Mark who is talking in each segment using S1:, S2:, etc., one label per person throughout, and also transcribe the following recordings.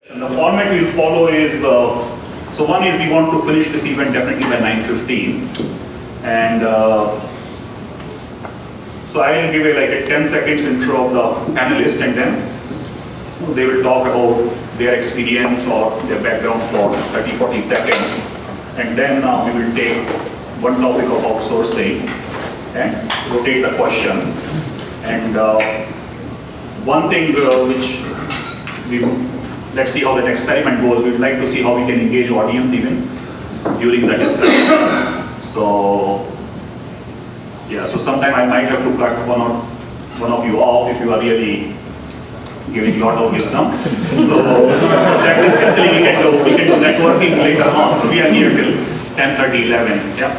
S1: And the format we'll follow is, so one is we want to finish this event definitely by 9:15. And so I will give like a 10 seconds intro of the panelist, and then they will talk about their experience or their background for 30-40 seconds. And then we will take one topic of outsourcing and rotate the question. And one thing which let's see how that experiment goes. We'd like to see how we can engage audience even during the discussion. So, yeah, so sometime I might have to cut one of you off if you are really giving a lot of wisdom. So that is basically we can do networking later on. So we are here till 10:30, 11. Yeah.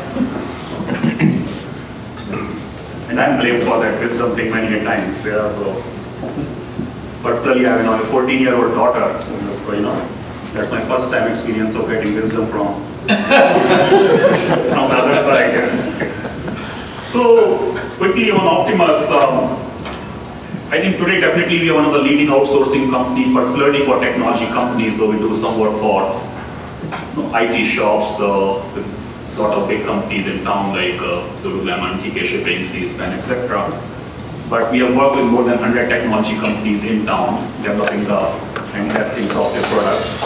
S1: And I'm blamed for that wisdom thing many times. Yeah, so. Particularly, I have a 14-year-old daughter, so that's my first time experience of getting wisdom from the other side. So quickly on Optimus, I think today definitely we are one of the leading outsourcing companies, particularly for technology companies, though we do some work for IT shops with a lot of big companies in town like Lululemon, TK Shipping, C-SPAN, etc. But we have worked with more than 100 technology companies in town, developing and testing software products.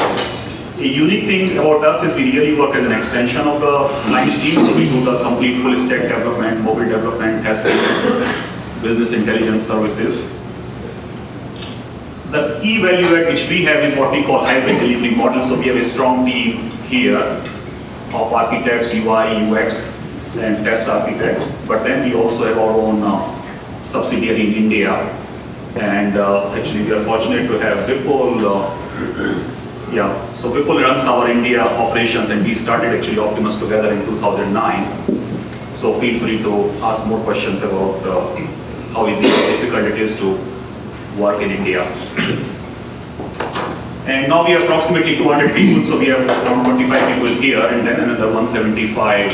S1: A unique thing about us is we really work as an extension of the client's team, so we do the complete full stack development, mobile development, testing, business intelligence services. The key value add which we have is what we call hybrid delivery model. So we have a strong team here of architects, UI, UX, and test architects. But then we also have our own subsidiary in India, and actually we are fortunate to have Vipul. So Vipul runs our India operations, and we started actually Optimus together in 2009. So feel free to ask more questions about how easy or difficult it is to work in India. And now we have approximately 200 people, so we have around 25 people here, and then another 175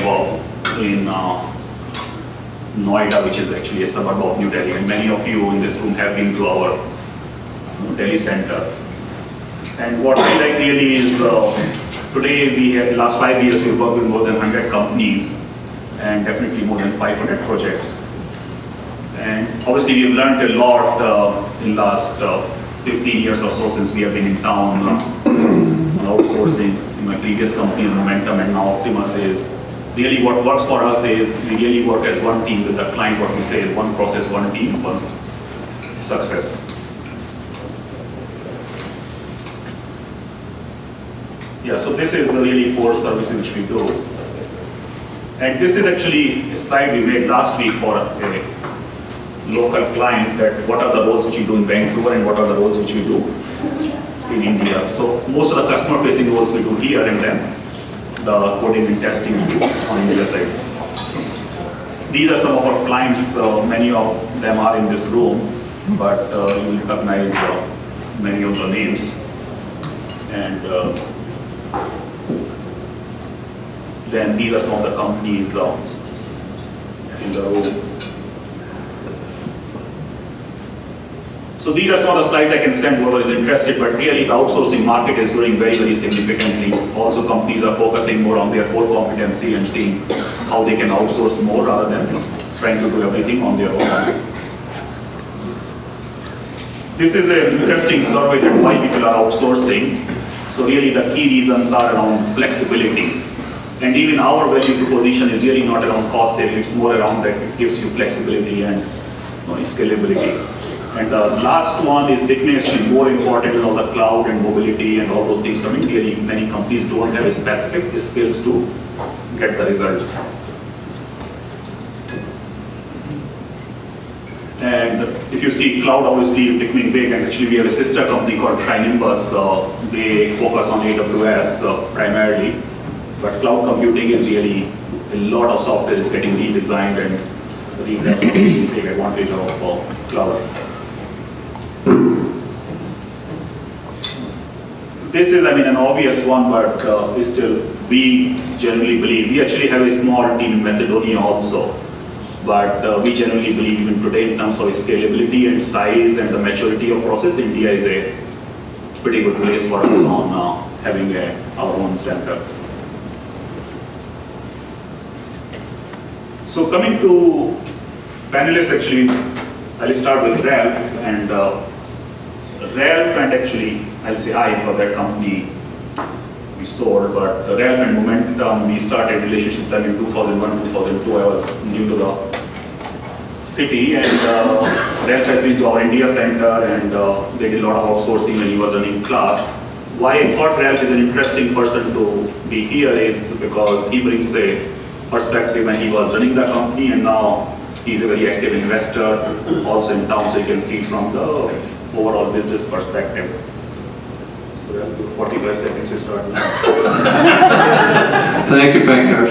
S1: in Noida, which is actually a suburb of New Delhi, and many of you in this room have been to our Delhi center. And what I like really is today in the last 5 years we've worked with more than 100 companies and definitely more than 500 projects. And obviously we've learned a lot in the last 15 years or so since we have been in town on outsourcing. In my previous company, Momentum, and now Optimus is really what works for us is we really work as one team with the client. What we say is one process, one team, one success. Yeah, so this is really 4 services which we do. And this is actually a slide we made last week for a local client, that what are the roles which we do in Vancouver and what are the roles which we do in India. So most of the customer facing roles we do here, and then the coding and testing we do on India side. These are some of our clients. Many of them are in this room, but you will recognize many of the names. And then these are some of the companies in the room. So these are some of the slides I can send whoever is interested, but really the outsourcing market is growing very, very significantly. Also companies are focusing more on their core competency and seeing how they can outsource more rather than trying to do everything on their own. This is an interesting survey that why people are outsourcing. So really the key reasons are around flexibility. And even our value proposition is really not around cost saving, it's more around that it gives you flexibility and scalability. And the last one is becoming actually more important in all the cloud and mobility and all those things coming. Really, many companies don't have specific skills to get the results. And if you see, cloud obviously is becoming big, and actually we have a sister company called Trinimbus. They focus on AWS primarily, but cloud computing is really, a lot of software is getting redesigned and redeveloped to take advantage of cloud. This is, an obvious one, but we generally believe, we actually have a small team in Macedonia also, but we generally believe even today in terms of scalability and size and the maturity of process, India is pretty good place for us on having our own center. So coming to panelists, actually, I'll start with Ralph, and actually, I'll say I, because that company we sold, but Ralph and Momentum, we started relationship then in 2001, 2002. I was new to the city, and Ralph has been to our India center, and they did a lot of outsourcing when he was running class. Why I thought Ralph is an interesting person to be here is because he brings a perspective when he was running the company, and now he's a very active investor also in town, so you can see from the overall business perspective. So 45 seconds to start now.
S2: Thank you, Pankaj.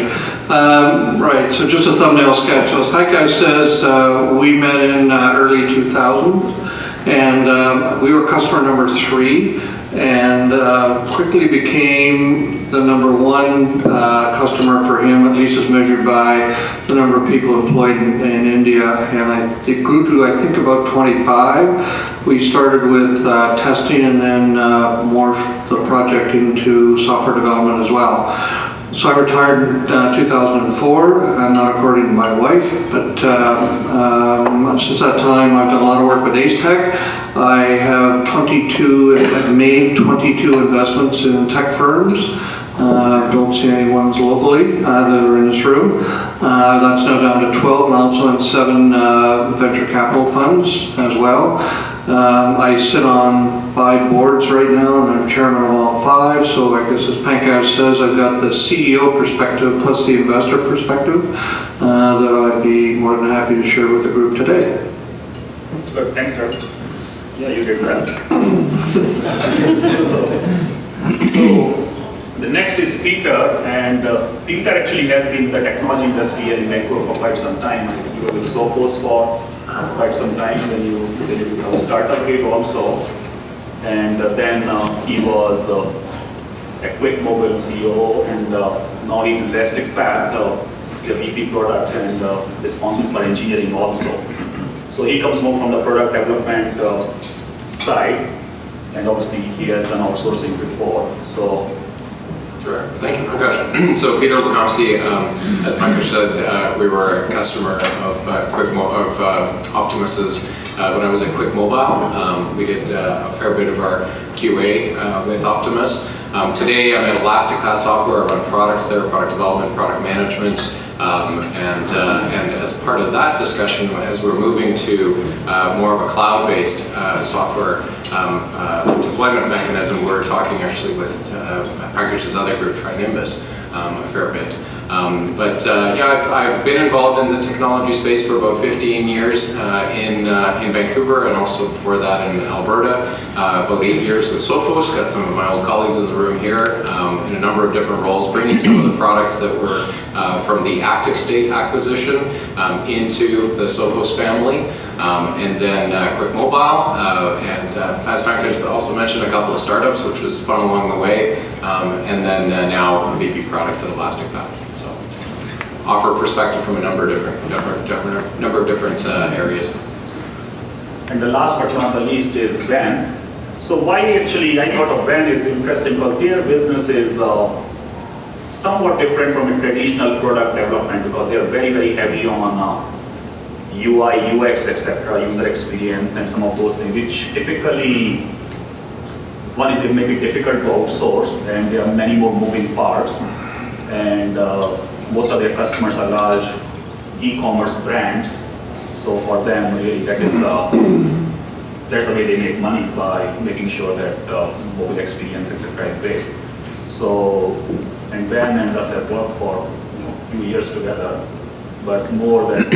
S2: Right, so just a thumbnail sketch. So as Pankaj says, we met in early 2000, and we were customer number 3, and quickly became the number 1 customer for him, at least as measured by the number of people employed in India. And it grew to, I think, about 25. We started with testing and then morphed the project into software development as well. So I retired in 2004, not according to my wife, but since that time I've done a lot of work with Ace Tech. I have made 22 investments in tech firms. Don't see any ones locally that are in this room. That's now down to 12, and also in 7 venture capital funds as well. I sit on 5 boards right now, and I'm chairman of all 5, so I guess as Pankaj says, I've got the CEO perspective plus the investor perspective that I'd be more than happy to share with the group today.
S1: Good, thanks, Doug. Yeah, you did well. So, the next is Peter, and Peter actually has been in the technology industry here in Vancouver for quite some time. He was with Turfus for quite some time, then you did a startup gig also, and then he was a Quick Mobile CEO, and now he's in Elastic Path, the VP product, and responsible for engineering also. So he comes more from the product development side, and obviously he has done outsourcing before. So.
S3: Sure. Thank you, Pankaj. So Peter Lukomskyj, as Pankaj said, we were a customer of Optimus's when I was at Quick Mobile. We did a fair bit of our QA with Optimus. Today I'm at Elastic Path Software. I run products there, product development, product management. And as part of that discussion, as we're moving to more of a cloud-based software deployment mechanism, we're talking actually with Pankaj's other group, Nimbus, a fair bit. Yeah, I've been involved in the technology space for about 15 years in Vancouver, and also before that in Alberta. About 8 years with Sophos, got some of my old colleagues in the room here in a number of different roles, bringing some of the products that were from the Active State acquisition into the Sophos family. And then Quick Mobile, and as Pankaj also mentioned, a couple of startups, which was fun along the way, and then now VP products at Elastic Path. So offer perspective from a number of different areas.
S1: And the last but not the least is Ben. So why actually I thought of Ben is interesting, because their business is somewhat different from a traditional product development, because they are very, very heavy on UI, UX, etc., user experience, and some of those things, which typically, one is it may be difficult to outsource, and there are many more moving parts, and most of their customers are large e-commerce brands. So for them, really, that's the way they make money, by making sure that mobile experience, etc., is great. So, and Ben and us have worked for a few years together, but more than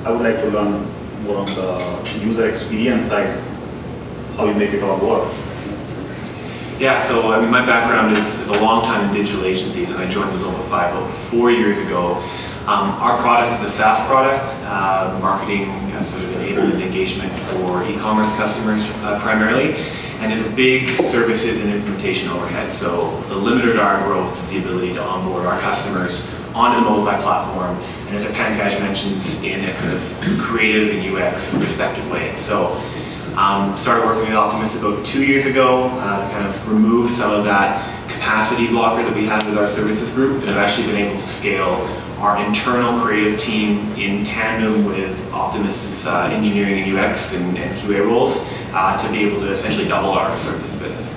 S1: I would like to learn more on the user experience side, how you make it all work.
S4: Yeah, so I mean, my background is a long time in digital agencies, and I joined Mobify about 4 years ago. Our product is a SaaS product, marketing sort of enablement engagement for e-commerce customers primarily, and there's a big services and implementation overhead. So the limiter to our growth is the ability to onboard our customers onto the Mobify platform, and as Pankaj mentions, in a kind of creative and UX respective way. So Started working with Optimus about 2 years ago to kind of remove some of that capacity blocker that we had with our services group, and I've actually been able to scale our internal creative team in tandem with Optimus's engineering and UX and QA roles to be able to essentially double our services business.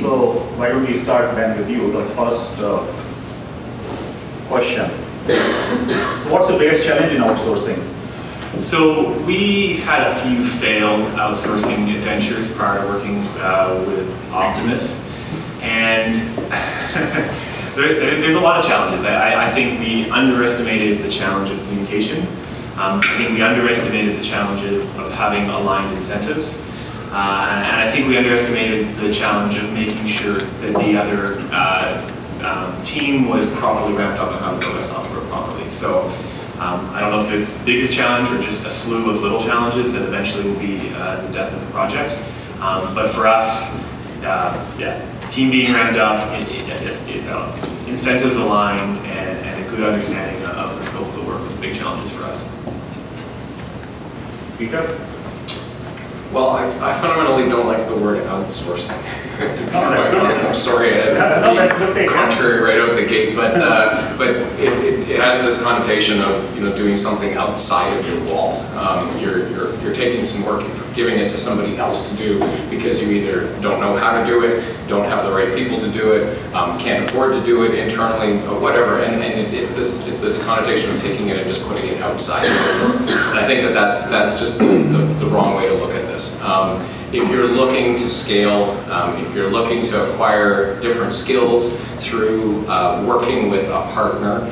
S1: So why don't we start then with you, the first question. So what's the biggest challenge in outsourcing?
S4: So we had a few failed outsourcing adventures prior to working with Optimus, and there's a lot of challenges. I think we underestimated the challenge of communication. I think we underestimated the challenge of having aligned incentives. And I think we underestimated the challenge of making sure that the other team was properly ramped up on how to build our software properly. So I don't know if there's the biggest challenge or just a slew of little challenges that eventually will be the death of the project. But for us, team being ramped up, incentives aligned, and a good understanding of the scope of the work was big challenges for us.
S1: Peter?
S3: Well, I fundamentally don't like the word outsourcing. To be
S1: that's
S3: quite
S1: good.
S3: honest, I'm sorry,
S1: That's good take, yeah.
S3: contrary right out the gate, but it has this connotation of doing something outside of your walls. You're taking some work, giving it to somebody else to do because you either don't know how to do it, don't have the right people to do it, can't afford to do it internally, or whatever. And it's this connotation of taking it and just putting it outside of your business. And I think that's just the wrong way to look at this. If you're looking to scale, if you're looking to acquire different skills through working with a partner,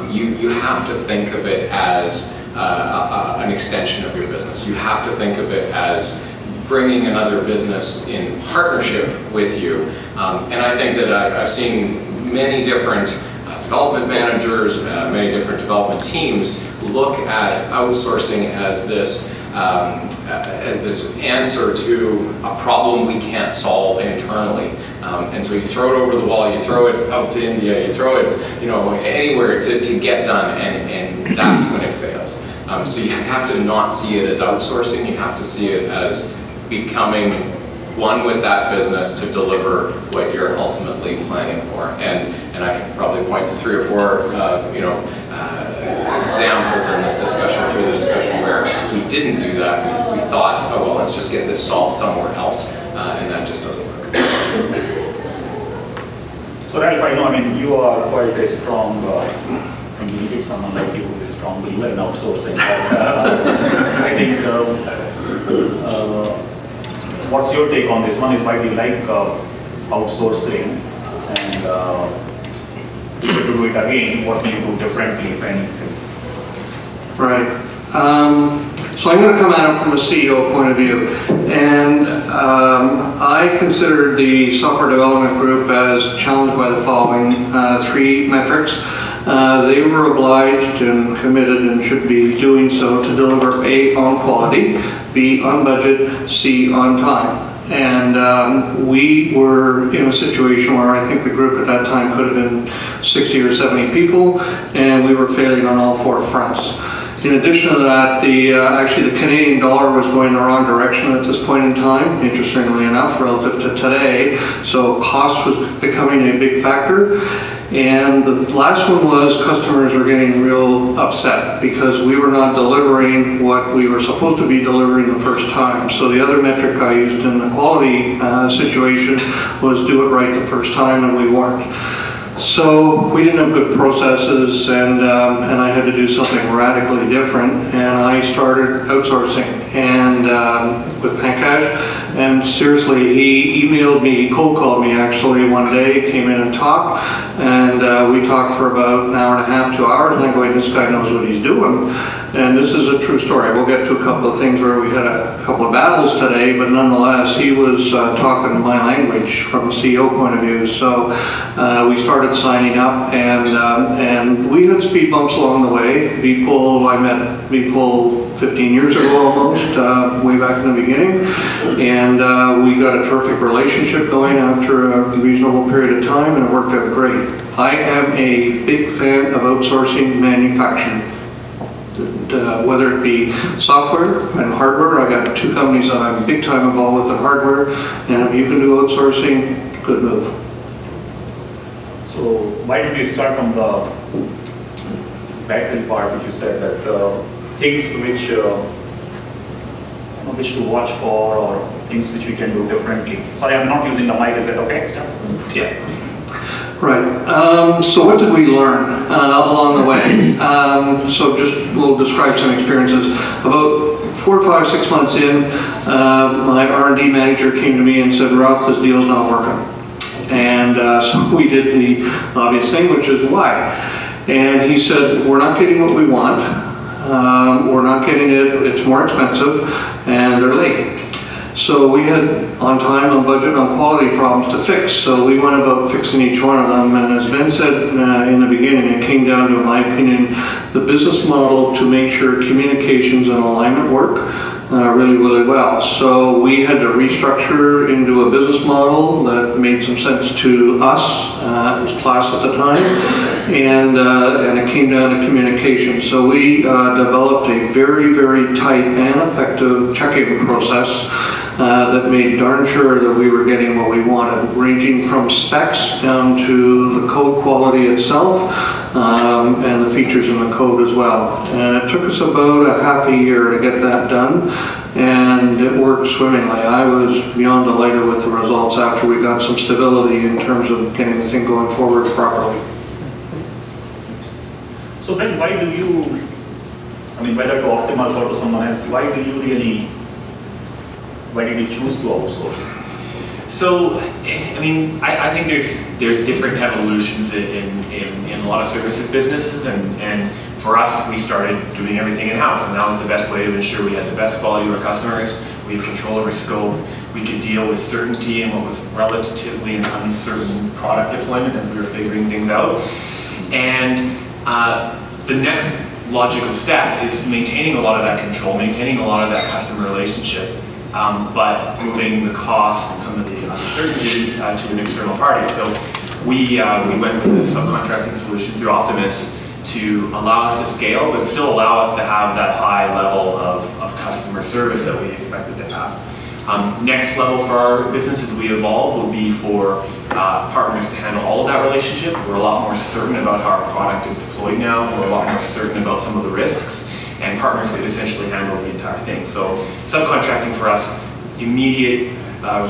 S3: you have to think of it as an extension of your business. You have to think of it as bringing another business in partnership with you. And I think that I've seen many different development managers, many different development teams look at outsourcing as this answer to a problem we can't solve internally. And so you throw it over the wall, you throw it out to India, you throw it anywhere to get done, and that's when it fails. So you have to not see it as outsourcing, you have to see it as becoming one with that business to deliver what you're ultimately planning for. And I can probably point to 3 or 4 examples in this discussion, through the discussion, where we didn't do that. We thought, oh well, let's just get this solved somewhere else, and that just doesn't work.
S1: So Ralph, I know, you are quite a strong, we needed someone like you who is a strong believer in outsourcing. But, I think, what's your take on this one? Is why we like outsourcing, and if you do it again, what will you do differently, if anything?
S2: Right. So I'm going to come at it from a CEO point of view. And I consider the software development group as challenged by the following 3 metrics. They were obliged and committed and should be doing so to deliver A, on quality, B, on budget, C, on time. And we were in a situation where I think the group at that time could have been 60 or 70 people, and we were failing on all 4 fronts. In addition to that, actually the Canadian dollar was going the wrong direction at this point in time, interestingly enough, relative to today. So cost was becoming a big factor. And the last one was customers were getting real upset because we were not delivering what we were supposed to be delivering the first time. So the other metric I used in the quality situation was do it right the first time, and we weren't. So we didn't have good processes, and I had to do something radically different, and I started outsourcing and with Pankaj. And seriously, he emailed me, he cold called me actually one day, came in and talked, and we talked for about an hour and a half, 2 hours, and I'm going, this guy knows what he's doing. And this is a true story. We'll get to a couple of things where we had a couple of battles today, but nonetheless, he was talking my language from a CEO point of view. So we started signing up, and we had speed bumps along the way. I met Vipul 15 years ago almost, way back in the beginning. And we got a terrific relationship going after a reasonable period of time, and it worked out great. I am a big fan of outsourcing manufacturing. whether it be software and hardware. I got two companies that I'm big time involved with in hardware, and if you can do outsourcing, good move.
S1: So why did you start from the battery part, which you said that things which to watch for, or things which we can do differently? Sorry, I'm not using the mic, is that okay?
S4: Yeah.
S2: Right. So what did we learn along the way? We'll describe some experiences. About 4, 5, 6 months in, my R&D manager came to me and said, "Ralph, this deal's not working." And so we did the obvious thing, which is why. And he said, "We're not getting what we want. We're not getting it. It's more expensive, and they're late." So we had on time, on budget, on quality problems to fix. So we went about fixing each one of them. And as Ben said in the beginning, it came down to, in my opinion, the business model to make sure communications and alignment work really, really well. So we had to restructure into a business model that made some sense to us. It was class at the time. And it came down to communication. So we developed a very, very tight and effective check-in process that made darn sure that we were getting what we wanted, ranging from specs down to the code quality itself and the features in the code as well. And it took us about a half a year to get that done, and it worked swimmingly. I was beyond delighted with the results after we got some stability in terms of getting the thing going forward properly.
S1: So then why do you, whether to Optimus or to someone else, why did you choose to outsource?
S4: So, I think there's different evolutions in a lot of services businesses, and for us, we started doing everything in-house, and that was the best way to ensure we had the best quality of our customers, we had control over scope, we could deal with certainty in what was relatively an uncertain product deployment as we were figuring things out. And the next logical step is maintaining a lot of that control, maintaining a lot of that customer relationship, but moving the cost and some of the uncertainty to an external party. So we went with a subcontracting solution through Optimus to allow us to scale, but still allow us to have that high level of customer service that we expected to have. Next level for our business as we evolve will be for partners to handle all of that relationship. We're a lot more certain about how our product is deployed now. We're a lot more certain about some of the risks, and partners could essentially handle the entire thing. So subcontracting for us, immediate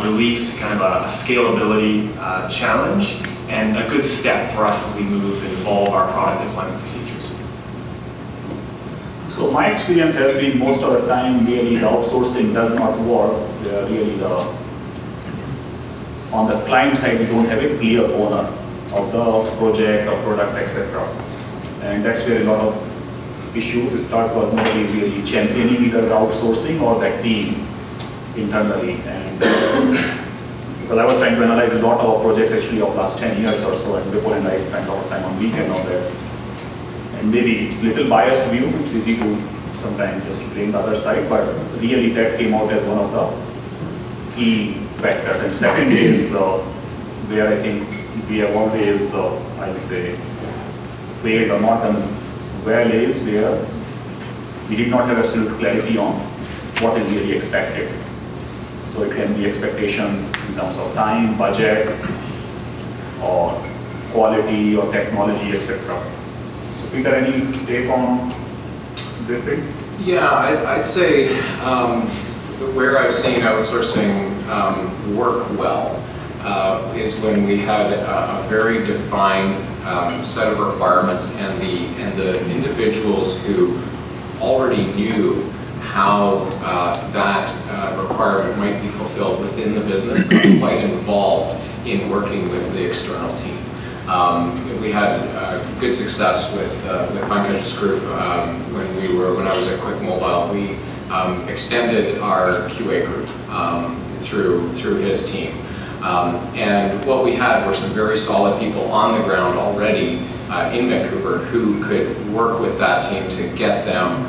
S4: relief to kind of a scalability challenge, and a good step for us as we move and evolve our product deployment procedures.
S1: So my experience has been most of the time really the outsourcing does not work. Really on the client side, we don't have a clear owner of the project or product, etc. And that's where a lot of issues start, because nobody is really championing either the outsourcing or that team internally. And because I was trying to analyze a lot of projects actually of last 10 years or so, and Vipul and I spent a lot of time on weekend on that. And maybe it's little biased view, it's easy to sometimes just blame the other side, but really that came out as one of the key factors. And second is where I think we have always, I'll say, failed or not done well, is where we did not have absolute clarity on what is really expected. So it can be expectations in terms of time, budget, or quality, or technology, etc. So Peter, any take on this thing?
S3: Yeah, I'd say where I've seen outsourcing work well is when we had a very defined set of requirements, and the individuals who already knew how that requirement might be fulfilled within the business, got quite involved in working with the external team. We had good success with Pankaj's group when I was at Quick Mobile. We extended our QA group through his team. And what we had were some very solid people on the ground already in Vancouver who could work with that team to get them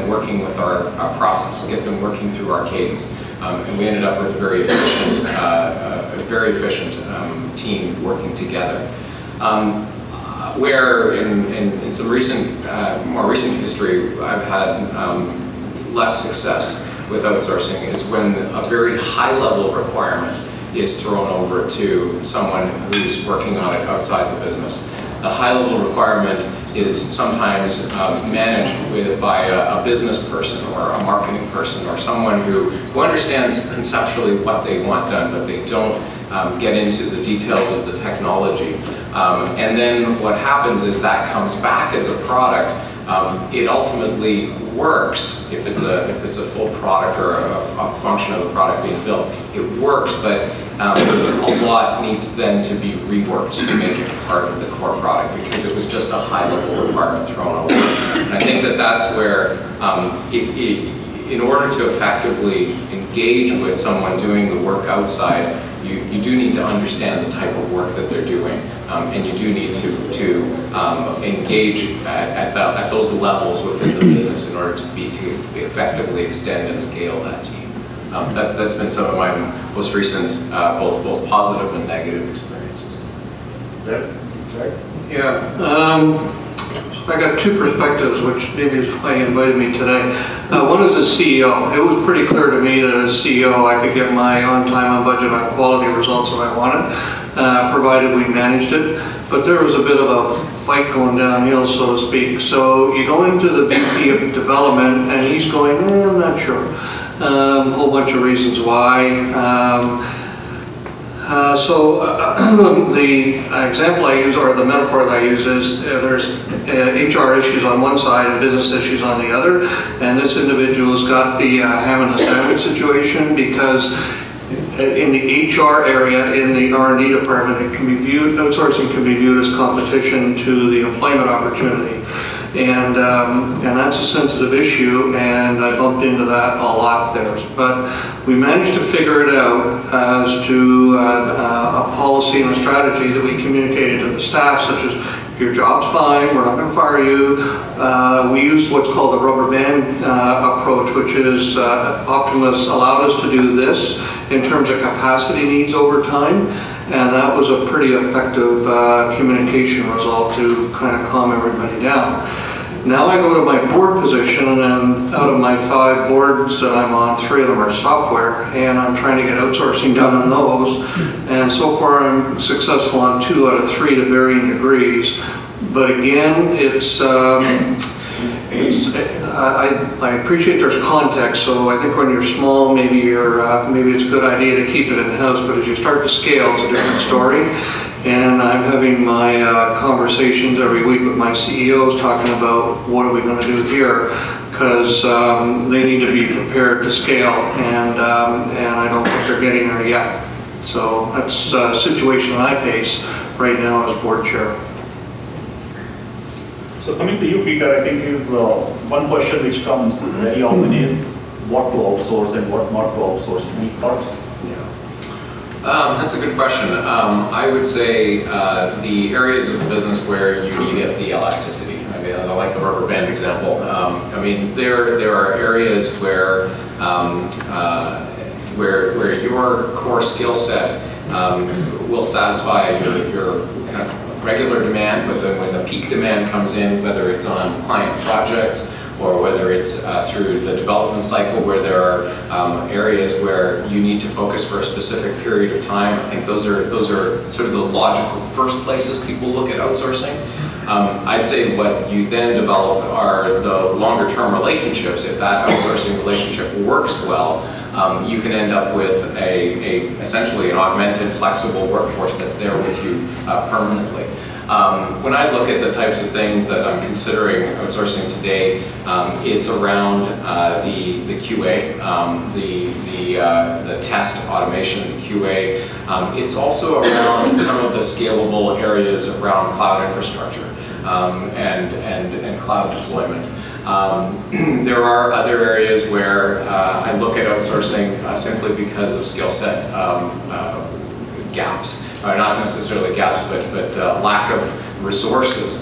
S3: working with our process, get them working through our cadence. And we ended up with a very efficient team working together. Where in some more recent history, I've had less success with outsourcing is when a very high level requirement is thrown over to someone who's working on it outside the business. The high level requirement is sometimes managed by a business person or a marketing person or someone who understands conceptually what they want done, but they don't get into the details of the technology. And then what happens is that comes back as a product. It ultimately works if it's a full product or a function of the product being built. It works, but a lot needs then to be reworked to make it part of the core product because it was just a high-level requirement thrown over. And I think that that's where, in order to effectively engage with someone doing the work outside, you do need to understand the type of work that they're doing, and you do need to engage at those levels within the business in order to effectively extend and scale that team. That's been some of my most recent both positive and negative experiences.
S2: Yeah. I got two perspectives, which maybe is why you invited me today. One is as CEO. It was pretty clear to me that as CEO I could get my on time, on budget, on quality results that I wanted, provided we managed it. But there was a bit of a fight going downhill, so to speak. So you go into the VP of development and he's going, I'm not sure. A whole bunch of reasons why. The example I use, or the metaphor that I use is there's HR issues on one side and business issues on the other, and this individual's got the ham and the sandwich situation because in the HR area, in the R&D department, it can be viewed, outsourcing can be viewed as competition to the employment opportunity. And that's a sensitive issue, and I bumped into that a lot there. But we managed to figure it out as to a policy and a strategy that we communicated to the staff, such as your job's fine, we're not going to fire you. We used what's called the rubber band approach, which is Optimus allowed us to do this in terms of capacity needs over time. And that was a pretty effective communication result to kind of calm everybody down. Now I go to my board position, and out of my 5 boards that I'm on, 3 of them are software, and I'm trying to get outsourcing done on those. And so far I'm successful on 2 out of 3 to varying degrees. But again, I appreciate there's context, so I think when you're small, maybe it's a good idea to keep it in-house, but as you start to scale, it's a different story. And I'm having my conversations every week with my CEOs talking about what are we going to do here, because they need to be prepared to scale, and I don't think they're getting there yet. So that's a situation I face right now as board chair.
S1: So coming to you, Peter, I think is one question which comes very often is what to outsource and what not to outsource. Any thoughts?
S3: That's a good question. I would say the areas of the business where you need the elasticity. I mean, I like the rubber band example. I mean, there are areas where your core skill set will satisfy your kind of regular demand, but then when the peak demand comes in, whether it's on client projects or whether it's through the development cycle where there are areas where you need to focus for a specific period of time. I think those are sort of the logical first places people look at outsourcing. I'd say what you then develop are the longer term relationships. If that outsourcing relationship works well, you can end up with essentially an augmented, flexible workforce that's there with you permanently. When I look at the types of things that I'm considering outsourcing today, it's around the QA, the test automation, the QA. It's also around some of the scalable areas around cloud infrastructure and cloud deployment. There are other areas where I look at outsourcing simply because of skill set gaps, or not necessarily gaps, but lack of resources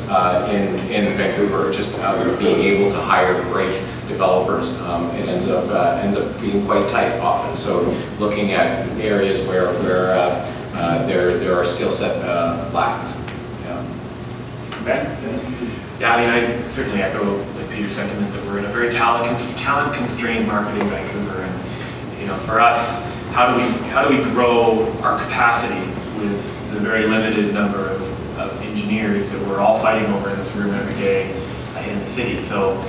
S3: in Vancouver, just being able to hire great developers. It ends up being quite tight often. So looking at areas where there are skill set lacks.
S1: Ben?
S4: Yeah, I mean, I certainly echo like Peter's sentiment that we're in a very talent-constrained market in Vancouver, and for us, how do we grow our capacity with the very limited number of engineers that we're all fighting over in this room every day in the city? So,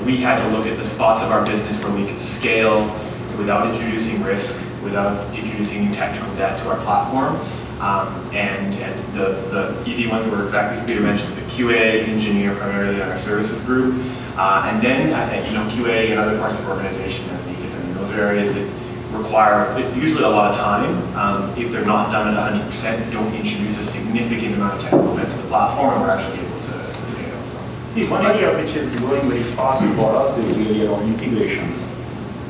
S4: we had to look at the spots of our business where we could scale without introducing risk, without introducing technical debt to our platform. And the easy ones were exactly as Peter mentioned, the QA engineer primarily on our services group, and then QA and other parts of the organization as needed. And those are areas that require usually a lot of time. If they're not done at 100%, don't introduce a significant amount of technical debt to the platform, and we're actually able to scale. So.
S1: See, one area which is growing very fast for us is really around integrations.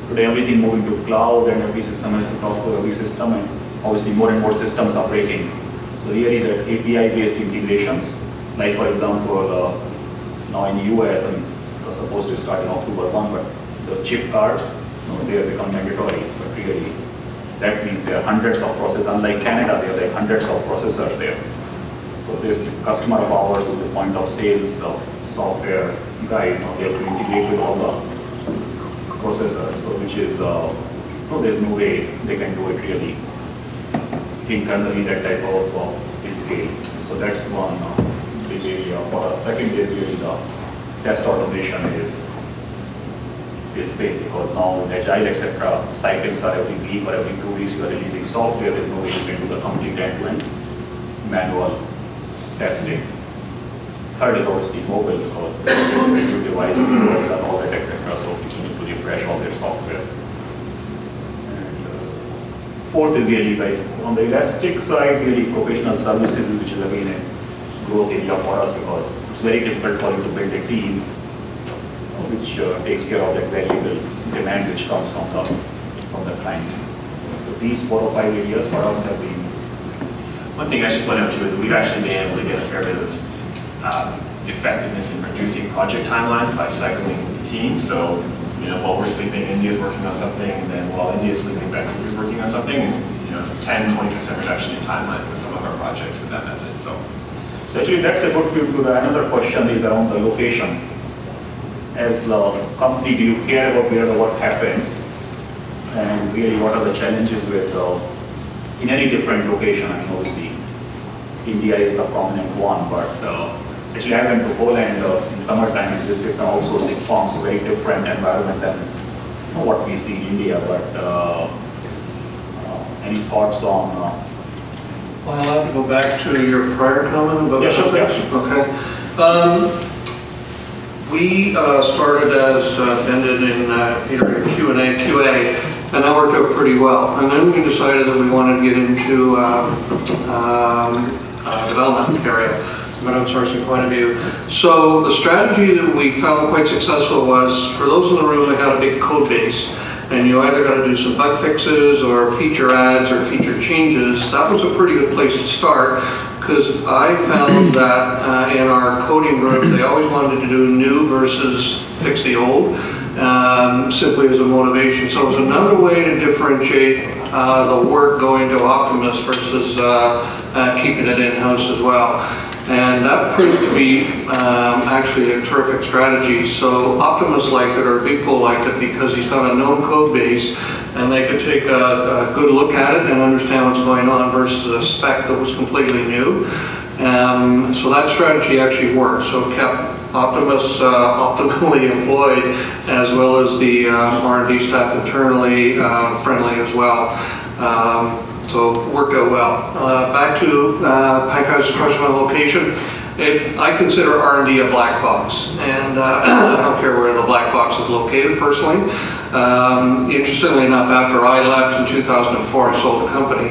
S1: Today, everything moving to cloud, and every system has to talk to every system, and obviously more and more systems are breaking. So really the API-based integrations, like for example, now in the US, and it was supposed to start in October 1, but the chip cards, they have become mandatory, but really that means there are hundreds of processors. Unlike Canada, there are like hundreds of processors there. So this customer of ours with the point of sales software guys, they have to integrate with all the processors, so which is, there's no way they can do it really internally, that type of scale. So that's one big area for us. Second is really the test automation is big, because now agile, etc., cycles are every week or every 2 weeks you are releasing software. There's no way you can do the complete end-to-end manual testing. Third is obviously mobile, because the new device, and all that, etc., so people need to refresh all their software. Fourth is really, guys, on the elastic side, really professional services, which is again a growth area for us, because it's very difficult for you to build a team which takes care of that variable demand which comes from the clients. So these 4 or 5 areas for us have been.
S4: One thing I should point out too is that we've actually been able to get a fair bit of effectiveness in reducing project timelines by cycling teams. So, while we're sleeping, India's working on something, and then while India's sleeping, Vancouver's working on something, and 10-20% reduction in timelines with some of our projects with that method. So
S1: Actually, that's a good to the another question is around the location. As a company, do you care about where the work happens, and really what are the challenges with in any different location? I mean, obviously, India is the prominent one, but actually I went to Poland in summertime and visited some outsourcing firms, so very different environment than what we see in India. But any thoughts on?
S2: Well, I'll have to go back to your prior comment about
S1: Yeah, sure,
S2: this.
S1: yeah.
S2: Okay. We started as ended in QA, and that worked out pretty well. And then we decided that we wanted to get into development area from an outsourcing point of view. So the strategy that we found quite successful was, for those in the room that had a big code base, and you either got to do some bug fixes or feature adds or feature changes, that was a pretty good place to start, because I found that in our coding group, they always wanted to do new versus fix the old, simply as a motivation. So it was another way to differentiate the work going to Optimus versus keeping it in-house as well. And that proved to be actually a terrific strategy. So Optimus liked it, or Bigpool liked it, because he's got a known code base, and they could take a good look at it and understand what's going on versus a spec that was completely new. So that strategy actually worked. So it kept Optimus optimally employed, as well as the R&D staff internally friendly as well. So it worked out well. Back to Pankaj's question on location. I consider R&D a black box, and I don't care where the black box is located personally. Interestingly enough, after I left in 2004 and sold the company,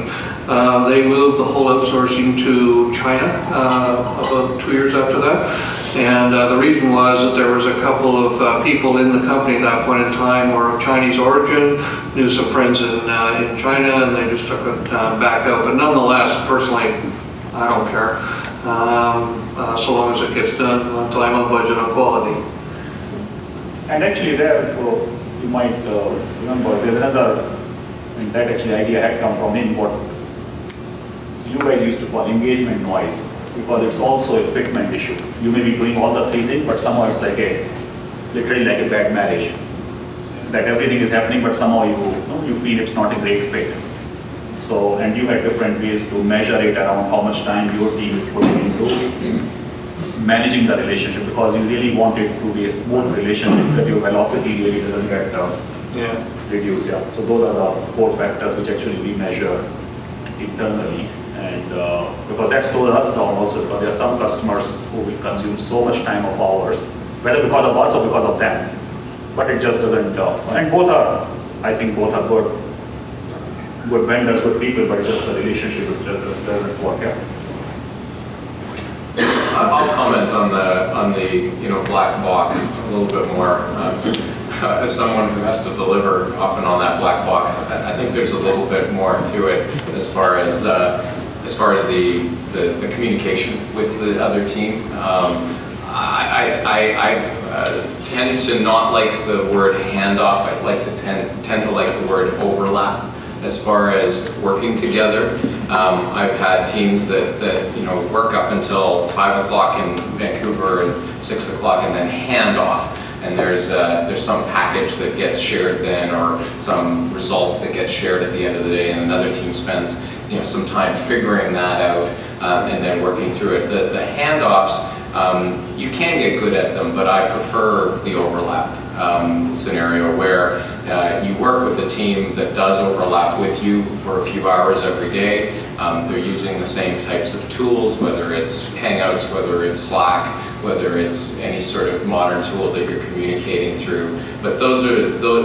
S2: they moved the whole outsourcing to China about 2 years after that. And the reason was that there was a couple of people in the company at that point in time were of Chinese origin, knew some friends in China, and they just took it back out. But nonetheless, personally, I don't care, so long as it gets done on time, on budget, on quality.
S1: And actually there, you might remember, there's another, and that actually idea had come from in what you guys used to call engagement noise. because it's also a fitment issue. You may be doing all the three things, but somehow it's like literally like a bad marriage. That everything is happening, but somehow you feel it's not a great fit. So, and you had different ways to measure it around how much time your team is putting into managing the relationship, because you really want it to be a smooth relationship, that your velocity really doesn't get reduced. Yeah. So those are the 4 factors which actually we measure internally, and because that slows us down also, because there are some customers who will consume so much time of ours, whether because of us or because of them, but it just doesn't. And both are, I think, both are good vendors, good people, but just the relationship doesn't work out.
S3: I'll comment on the black box a little bit more. As someone who has to deliver often on that black box, I think there's a little bit more to it as far as the communication with the other team. I tend to not like the word handoff. I like to tend to like the word overlap as far as working together. I've had teams that work up until 5 o'clock in Vancouver and 6 o'clock and then hand off. And there's some package that gets shared then, or some results that get shared at the end of the day, and another team spends some time figuring that out and then working through it. The handoffs, you can get good at them, but I prefer the overlap scenario where you work with a team that does overlap with you for a few hours every day. They're using the same types of tools, whether it's Hangouts, whether it's Slack, whether it's any sort of modern tool that you're communicating through. But those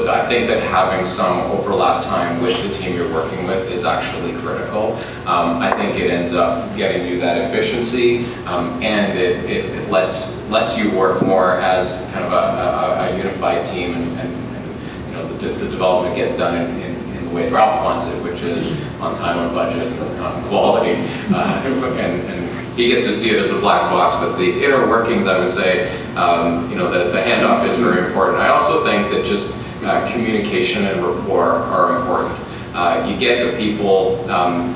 S3: I think that having some overlap time with the team you're working with is actually critical. I think it ends up getting you that efficiency, and it lets you work more as kind of a unified team, and the development gets done in the way Ralph wants it, which is on time, on budget, on quality, and he gets to see it as a black box. But the inner workings, I would say, the handoff is very important. I also think that just communication and rapport are important. You get the people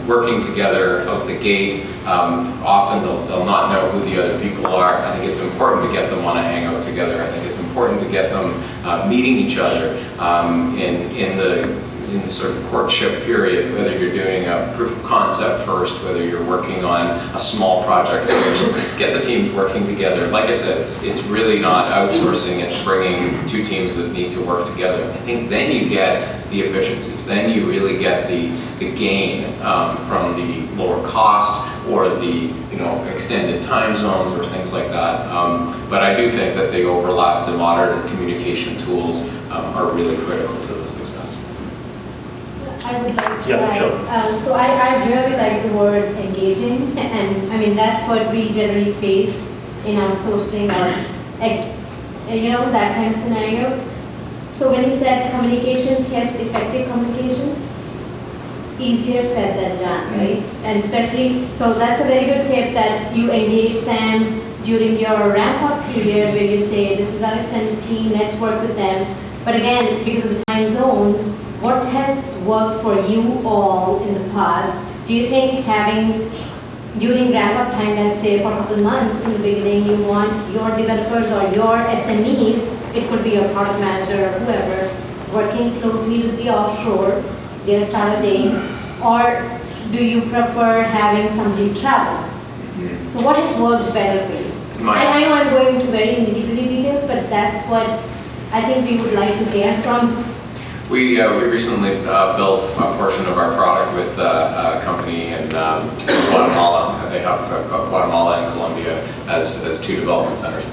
S3: working together out the gate. Often they'll not know who the other people are. I think it's important to get them on a hangout together. I think it's important to get them meeting each other in the sort of courtship period, whether you're doing a proof of concept first, whether you're working on a small project first. Get the teams working together. Like I said, it's really not outsourcing, it's bringing 2 teams that need to work together. I think then you get the efficiencies, then you really get the gain from the lower cost or the extended time zones or things like that. But I do think that the overlap, the modern communication tools are really critical to the success.
S5: I would like to
S1: Yeah,
S5: add,
S1: sure.
S5: so I really like the word engaging, and I mean that's what we generally face in outsourcing or that kind of scenario. So when you said communication tips, effective communication, easier said than done, right? And especially, so that's a very good tip that you engage them during your ramp-up period where you say, this is our extended team, let's work with them. But again, because of the time zones, what has worked for you all in the past? Do you think having, during ramp-up time, let's say for a couple months in the beginning, you want your developers or your SMEs, it could be a product manager or whoever, working closely with the offshore, their startup day, or do you prefer having somebody travel? So what has worked better for you? I know I'm going to very nitty-gritty details, but that's what I think we would like to hear from.
S3: We recently built a portion of our product with a company in Guatemala. They have Guatemala and Colombia as 2 development centers.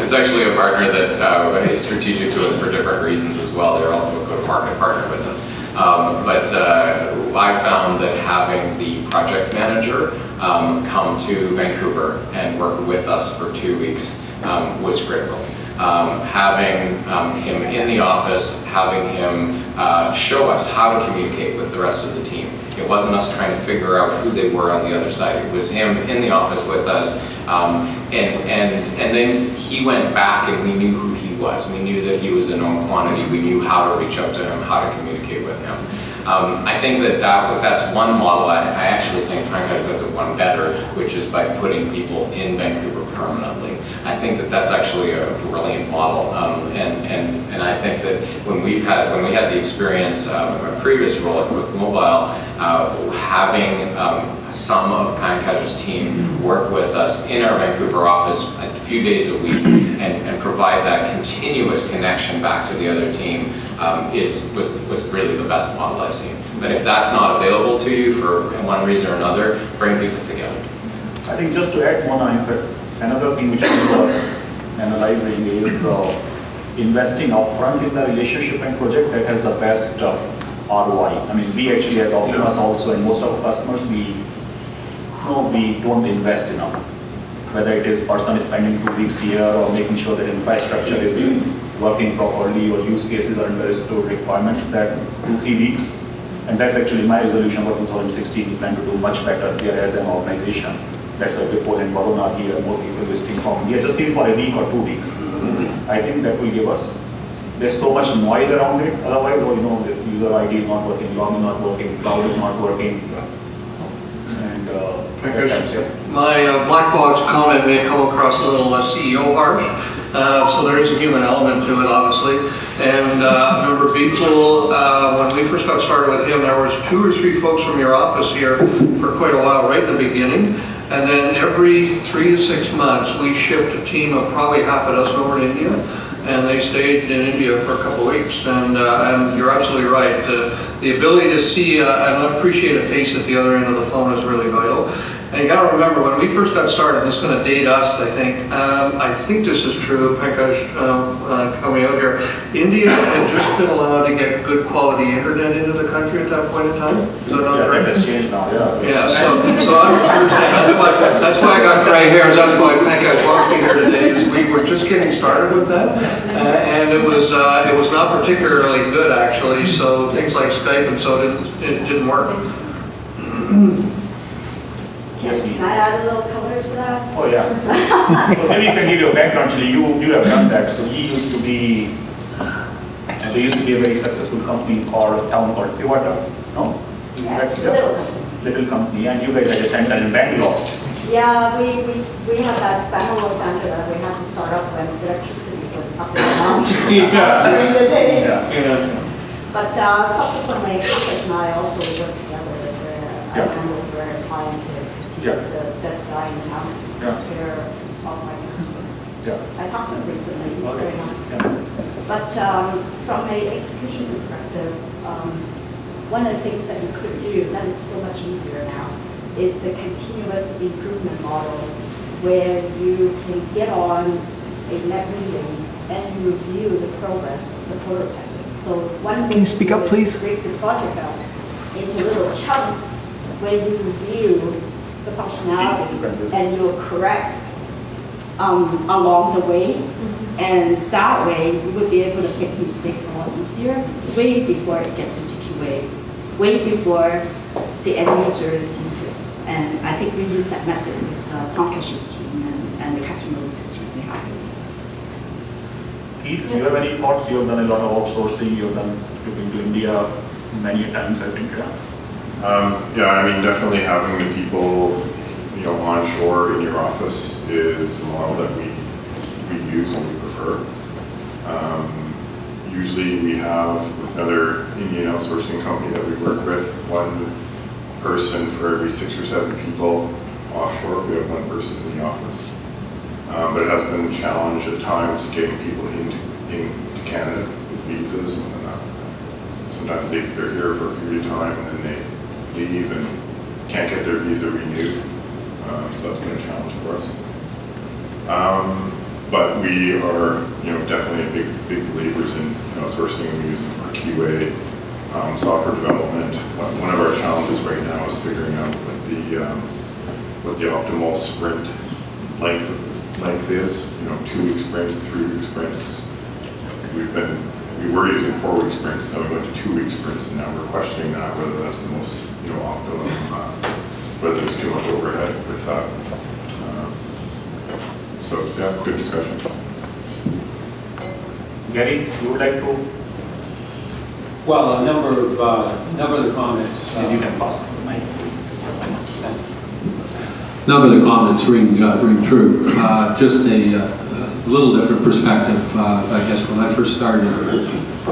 S3: It's actually a partner that is strategic to us for different reasons as well. They're also a go-to-market partner with us. But I found that having the project manager come to Vancouver and work with us for 2 weeks was critical. Having him in the office, having him show us how to communicate with the rest of the team. It wasn't us trying to figure out who they were on the other side. It was him in the office with us, and then he went back and we knew who he was. We knew that he was a known quantity. We knew how to reach out to him, how to communicate with him. I think that's one model. I actually think Pankaj does it one better, which is by putting people in Vancouver permanently. I think that's actually a brilliant model, and I think that when we had the experience of my previous role at Quick Mobile, having some of Pankaj's team work with us in our Vancouver office a few days a week and provide that continuous connection back to the other team was really the best model I've seen. But if that's not available to you for one reason or another, bring people together.
S1: I think just to add one, another thing which we are analyzing is investing upfront in the relationship and project that has the best ROI. I mean, we actually as Optimus also, and most of our customers, we don't invest enough. Whether it is person spending 2 weeks here or making sure that infrastructure is working properly or use cases are understood, requirements that 2-3 weeks. And that's actually my resolution for 2016. We plan to do much better here as an organization. That's why Vipul and Varun are here, more people visiting from India, just in for a week or 2 weeks. I think that will give us, there's so much noise around it. Otherwise, this user ID is not working, login not working, cloud is not working. And
S2: my black box comment may come across a little CEO harsh. So there is a human element to it, obviously. And remember, people, when we first got started with him, there was 2 or 3 folks from your office here for quite a while, right at the beginning. And then every 3 to 6 months, we shipped a team of probably half a dozen over to India. And they stayed in India for a couple of weeks. And you're absolutely right. The ability to see and appreciate a face at the other end of the phone is really vital. And you got to remember, when we first got started, this is going to date us, I think. I think this is true, Pankaj, coming out here. India had just been allowed to get good quality internet into the country at that point in time. Is that not correct?
S1: That has changed now, yeah.
S2: Yeah, so I understand. That's why I got gray hairs. That's why Pankaj wants me here today. Is we were just getting started with that, and it was not particularly good actually. So things like Skype and so it didn't work.
S1: Yes,
S6: Can I add a little color to that?
S1: Oh, yeah. So maybe you can give your background, actually. You have done that. So there used to be a very successful company called Pivota, no?
S6: Yeah,
S1: That's
S6: it's a little company.
S1: little company, and you guys had a center in Bangalore.
S6: Yeah, we had that Bangalore center that we had to start up when electricity was up and down during the day.
S1: Yeah.
S6: But subsequently, Pankaj and I also worked together where I
S1: Yeah.
S6: handled very client because he
S1: Yeah.
S6: was the best guy in town to
S1: Yeah.
S6: take care of my customer.
S1: Yeah.
S6: I talked to him recently, he's
S1: Okay.
S6: very nice.
S1: Yeah.
S6: But from an execution perspective, one of the things that you could do that is so much easier now is the continuous improvement model where you can get on a net meeting and review the progress of the prototyping. So one
S7: Can you speak up, please?
S6: Break the project up into little chunks where you review the functionality and you'll correct along the way. And that way, you would be able to fix mistakes a lot easier, way before it gets into QA, way before the end user sees it. And I think we use that method with Pankaj's team, and the customer was extremely happy.
S1: Keith, do you have any thoughts? You have done a lot of outsourcing. You've been to India many times, I think.
S8: Yeah, I mean, definitely having the people, onshore in your office is a model that we use and we prefer. Usually we have, with another Indian outsourcing company that we work with, 1 person for every 6 or 7 people offshore. We have 1 person in the office. But it has been a challenge at times getting people into Canada with visas and sometimes they're here for a period of time and then they leave and can't get their visa renewed. So that's been a challenge for us. But we are, definitely big believers in outsourcing. We use it for QA, software development. One of our challenges right now is figuring out what the optimal sprint length is. 2-week sprints, 3-week sprints. We were using 4-week sprints, then we went to 2-week sprints, and now we're questioning that whether that's the most optimum, whether there's too much overhead with that. So yeah, good discussion.
S1: Gary, you would like to?
S7: Well, a number of the comments.
S1: If you can pass the mic.
S9: None of the comments ring true. Just a little different perspective. I guess when I first started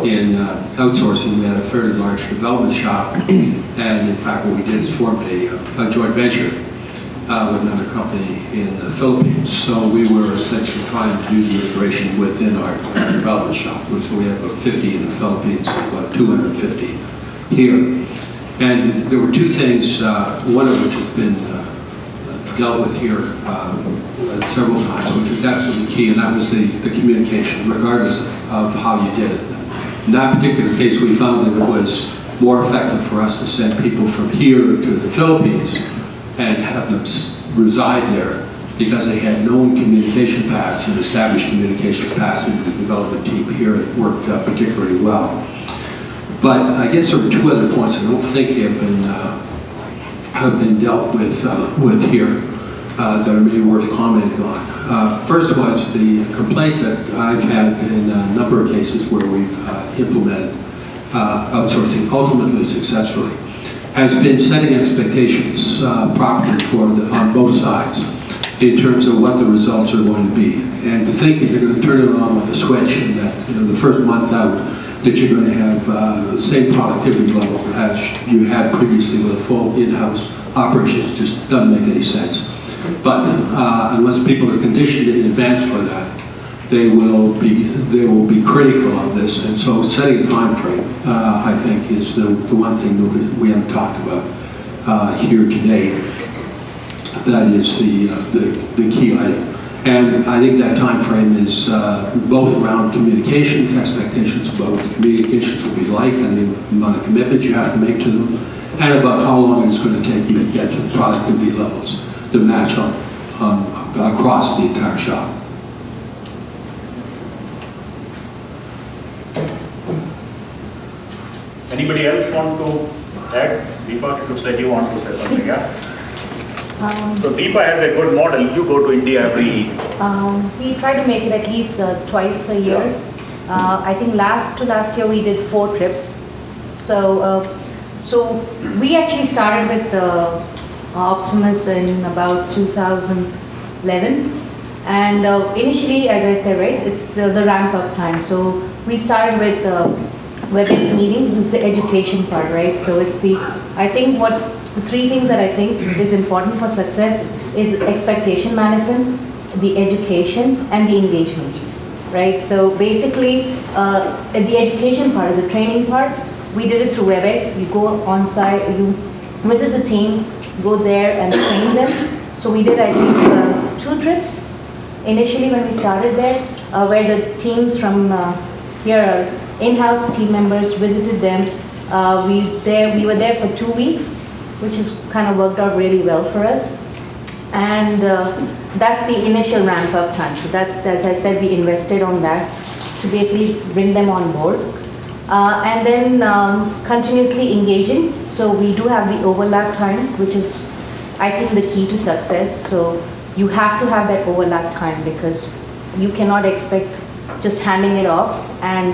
S9: in outsourcing, we had a fairly large development shop, and in fact what we did is formed a joint venture with another company in the Philippines. So we were essentially trying to do the integration within our development shop. So we have about 50 in the Philippines, about 250 here. And there were two things, one of which has been dealt with here several times, which was absolutely key, and that was the communication, regardless of how you did it. In that particular case, we found that it was more effective for us to send people from here to the Philippines and have them reside there because they had known communication paths and established communication paths into the development team here. It worked particularly well. But I guess there are two other points I don't think have been dealt with here that are maybe worth commenting on. First of all, it's the complaint that I've had in a number of cases where we've implemented outsourcing ultimately successfully, has been setting expectations properly on both sides in terms of what the results are going to be. And to think that you're going to turn it on with a switch and that the first month out that you're going to have the same productivity level as you had previously with a full in-house operations just doesn't make any sense. But unless people are conditioned in advance for that, they will be critical of this. And so setting a time frame, I think, is the one thing that we haven't talked about here today. That is the key item. And I think that time frame is both around communication, expectations about what the communications will be like and the amount of commitment you have to make to them, and about how long it's going to take you to get to the productivity levels to match up across the entire shop.
S1: Anybody else want to add? Deepa, it looks like you want to say something, yeah? So Deepa has a good model. You go to India every...
S10: We try to make it at least twice a year. I think last year we did 4 trips. So we actually started with Optimus in about 2011. And initially, as I said, right, it's the ramp up time. So we started with WebEx meetings. This is the education part, right? So it's I think the 3 things that I think is important for success is expectation management, the education, and the engagement, right? So basically, the education part, the training part, we did it through WebEx. You go on site, you visit the team, go there and train them. So we did, I think, 2 trips initially when we started there, where the teams from here are in-house team members visited them. We were there for 2 weeks, which has kind of worked out really well for us. And that's the initial ramp up time. So that's, as I said, we invested on that to basically bring them on board. And then continuously engaging. So we do have the overlap time, which is, I think, the key to success. So you have to have that overlap time because you cannot expect just handing it off. And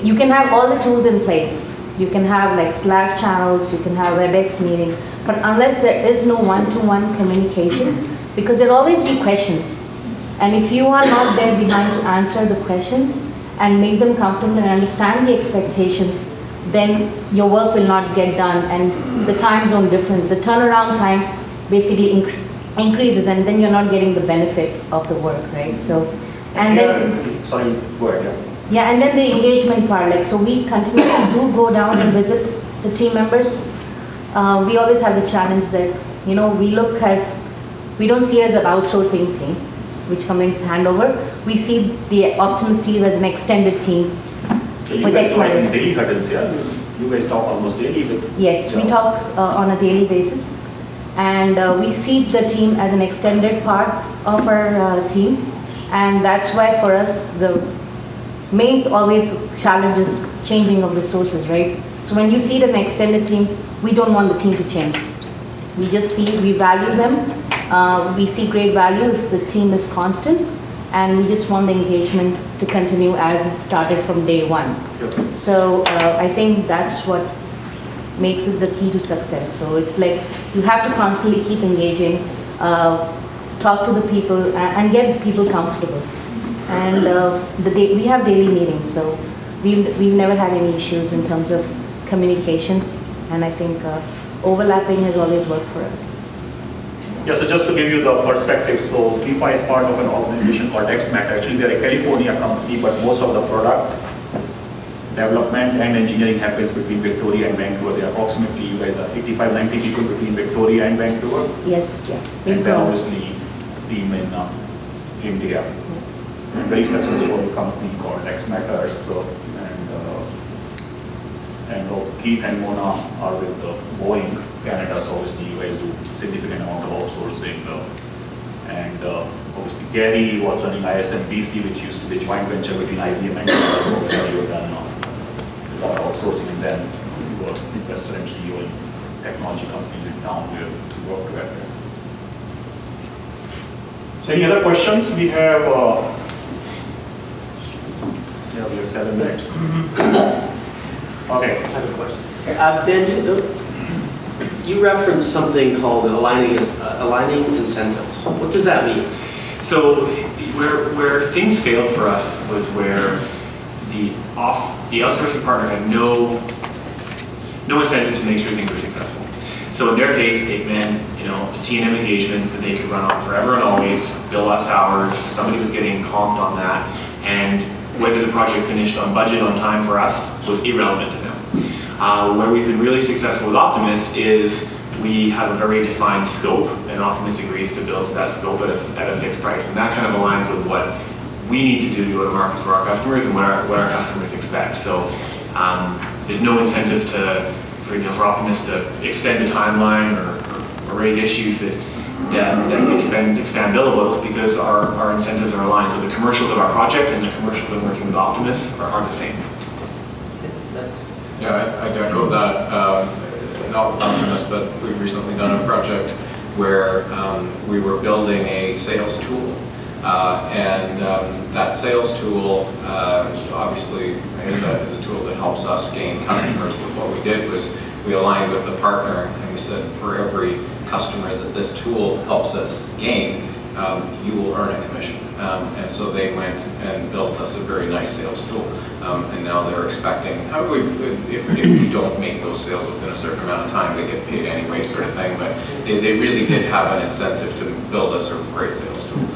S10: you can have all the tools in place. You can have like Slack channels, you can have WebEx meeting, but unless there is no one-to-one communication, because there'll always be questions. And if you are not there behind to answer the questions and make them comfortable and understand the expectations, then your work will not get done. And the time zone difference, the turnaround time basically increases, and then you're not getting the benefit of the work, right? So, and then...
S1: Sorry, go ahead, yeah.
S10: Yeah, and then the engagement part, like, so we continuously do go down and visit the team members. We always have the challenge that, we don't see it as an outsourcing team, which something's handover. We see the Optimus team as an extended team.
S1: So you
S10: with
S1: guys talk in
S10: experts.
S1: daily huddles, yeah? You guys talk almost daily with...
S10: Yes, we talk on a daily basis. And we see the team as an extended part of our team. And that's why for us, the main always challenge is changing of resources, right? So when you see an extended team, we don't want the team to change. We just see, we value them. We see great value if the team is constant. and we just want the engagement to continue as it started from day one. So I think that's what makes it the key to success. So it's like you have to constantly keep engaging, talk to the people, and get people comfortable. And we have daily meetings, so we've never had any issues in terms of communication, and I think overlapping has always worked for us.
S1: Yeah, so just to give you the perspective, so FIFA is part of an organization called XMAT. Actually, they're a California company, but most of the product development and engineering happens between Victoria and Vancouver. There are approximately, you guys are 85, 90 people between Victoria and Vancouver.
S10: Yes, yeah.
S1: And then obviously team in India. Very successful company called XMatters. So, and Keith and Mona are with Boeing Canada, so obviously you guys do significant amount of outsourcing. And obviously Gary was running ISMBC, which used to be a joint venture between IBM and Canada, so obviously you done a lot of outsourcing, and then you were investor and CEO in technology companies in town where you work together. So any other questions? We have, yeah, we have 7 minutes. Okay.
S11: I have a question. Dan, you referenced something called aligning incentives. What does that mean?
S4: So where things failed for us was where the outsourcing partner had no incentive to make sure things were successful. So in their case, it meant a T&M engagement that they could run on forever and always, bill us hours. Somebody was getting comped on that, and whether the project finished on budget, on time for us was irrelevant to them. Where we've been really successful with Optimus is we have a very defined scope, and Optimus agrees to build to that scope at a fixed price, and that kind of aligns with what we need to do to go to market for our customers and what our customers expect. So there's no incentive for Optimus to extend the timeline or raise issues that expand billables, because our incentives are aligned. So the commercials of our project and the commercials of working with Optimus are the same.
S3: Yeah, I'd echo that, not with Optimus, but we've recently done a project where we were building a sales tool. And that sales tool obviously is a tool that helps us gain customers. But what we did was we aligned with the partner, and we said, for every customer that this tool helps us gain, you will earn a commission. And so they went and built us a very nice sales tool. And now they're expecting, if we don't make those sales within a certain amount of time, they get paid anyway, sort of thing. But they really did have an incentive to build us a great sales tool.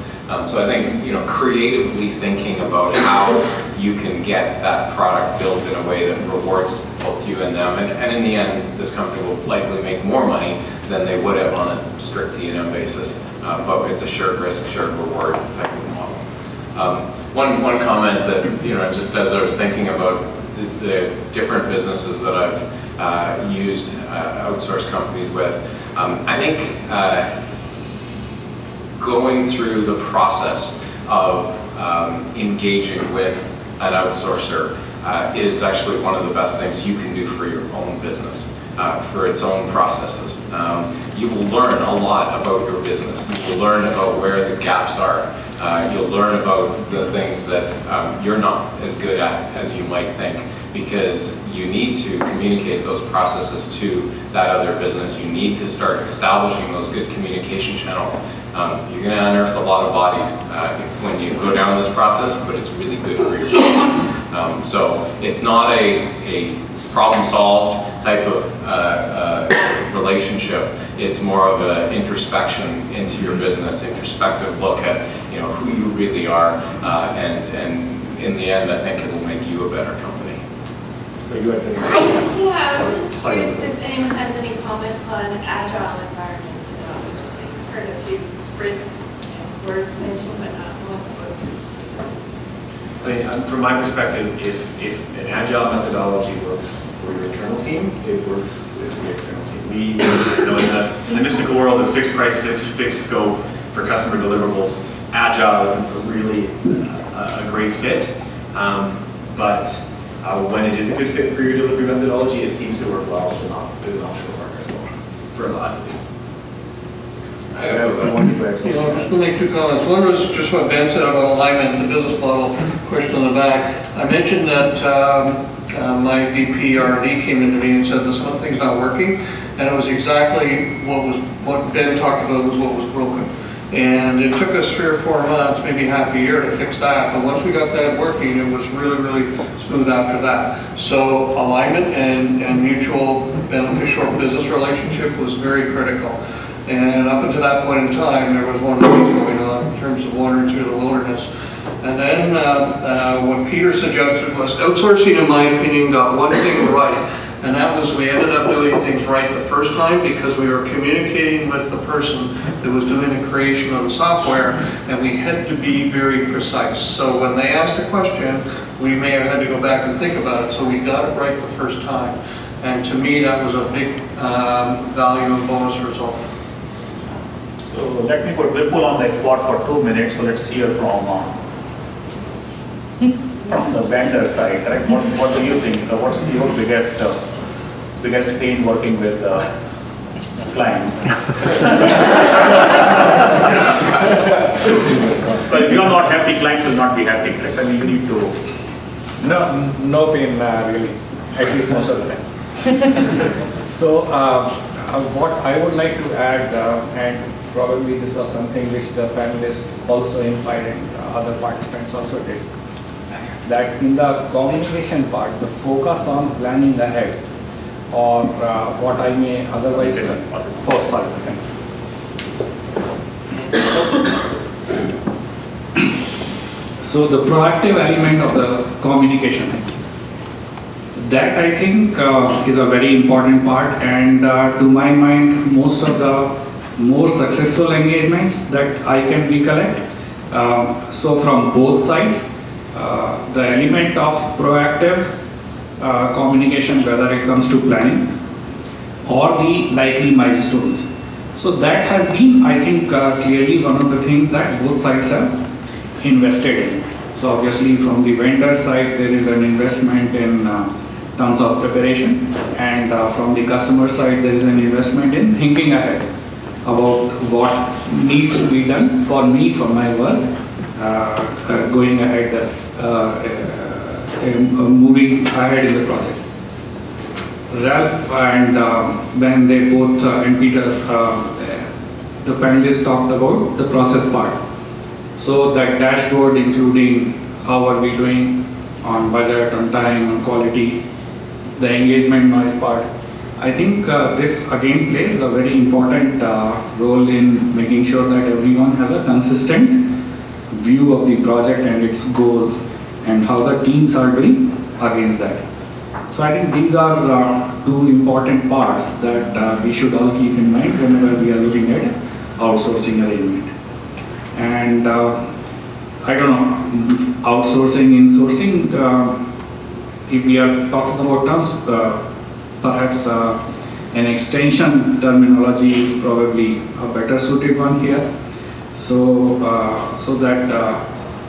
S3: So I think, creatively thinking about how you can get that product built in a way that rewards both you and them. And in the end, this company will likely make more money than they would have on a strict T&M basis. But it's a shared risk, shared reward type of model. One comment that, just as I was thinking about the different businesses that I've used outsource companies with, I think going through the process of engaging with an outsourcer is actually one of the best things you can do for your own business, for its own processes. You will learn a lot about your business. You will learn about where the gaps are. You'll learn about the things that you're not as good at as you might think, because you need to communicate those processes to that other business. You need to start establishing those good communication channels. You're going to unearth a lot of bodies when you go down this process, but it's really good for your business. So it's not a problem-solved type of relationship. It's more of an introspection into your business, introspective look at who you really are, and in the end, I think it will make you a better company.
S12: Yeah, I was just curious if anyone has any comments on agile environments in outsourcing. I've heard a few sprint words mentioned, but not one spoken specifically.
S4: From my perspective, if an agile methodology works for your internal team, it works with the external team. We, in the mystical world of fixed price, fixed scope for customer deliverables, agile is really a great fit. But when it is a good fit for your delivery methodology, it seems to work well with an offshore partner as well, for us at least.
S2: I was going to make two comments. One was just what Ben said about alignment, the business model, question on the back. I mentioned that my VP R&D came into me and said that some of the things not working, and it was exactly what Ben talked about was what was broken. And it took us 3 or 4 months, maybe half a year to fix that, but once we got that working, it was really, really smooth after that. So alignment and mutual beneficial business relationship was very critical. And up until that point in time, there was one of these going on in terms of wandering through the wilderness. And then what Peter suggested was outsourcing, in my opinion, got one thing right. And that was we ended up doing things right the first time because we were communicating with the person that was doing the creation of the software, and we had to be very precise. So when they asked a question, we may have had to go back and think about it. So we got it right the first time. And to me, that was a big value and bonus result.
S1: So let me put Vipul on the spot for 2 minutes. So let's hear from the vendor side, correct? What do you think? What's your biggest pain working with clients? But if you are not happy, clients will not be happy, correct? I mean, you need to...
S13: No pain really, at least most of the time. So what I would like to add, and probably this was something which the panelists also implied and other participants also did, that in the communication part, the focus on planning ahead, or what I may otherwise... Oh, sorry. Thank you. So the proactive element of the communication, that I think is a very important part, and to my mind, most of the more successful engagements that I can recollect, so from both sides, the element of proactive communication, whether it comes to planning or the likely milestones. So that has been, I think, clearly one of the things that both sides have invested in. So obviously from the vendor side, there is an investment in terms of preparation, and from the customer side, there is an investment in thinking ahead about what needs to be done for me, for my work, going ahead, moving ahead in the project. Ralph and Ben, they both, and Peter, the panelists talked about the process part. So that dashboard, including how are we doing on budget, on time, on quality, the engagement noise part. I think this again plays a very important role in making sure that everyone has a consistent view of the project and its goals and how the teams are doing against that. So I think these are two important parts that we should all keep in mind whenever we are looking at outsourcing arrangement. And I don't know, outsourcing, insourcing, if we are talking about terms, perhaps an extension terminology is probably a better suited one here. So, so that,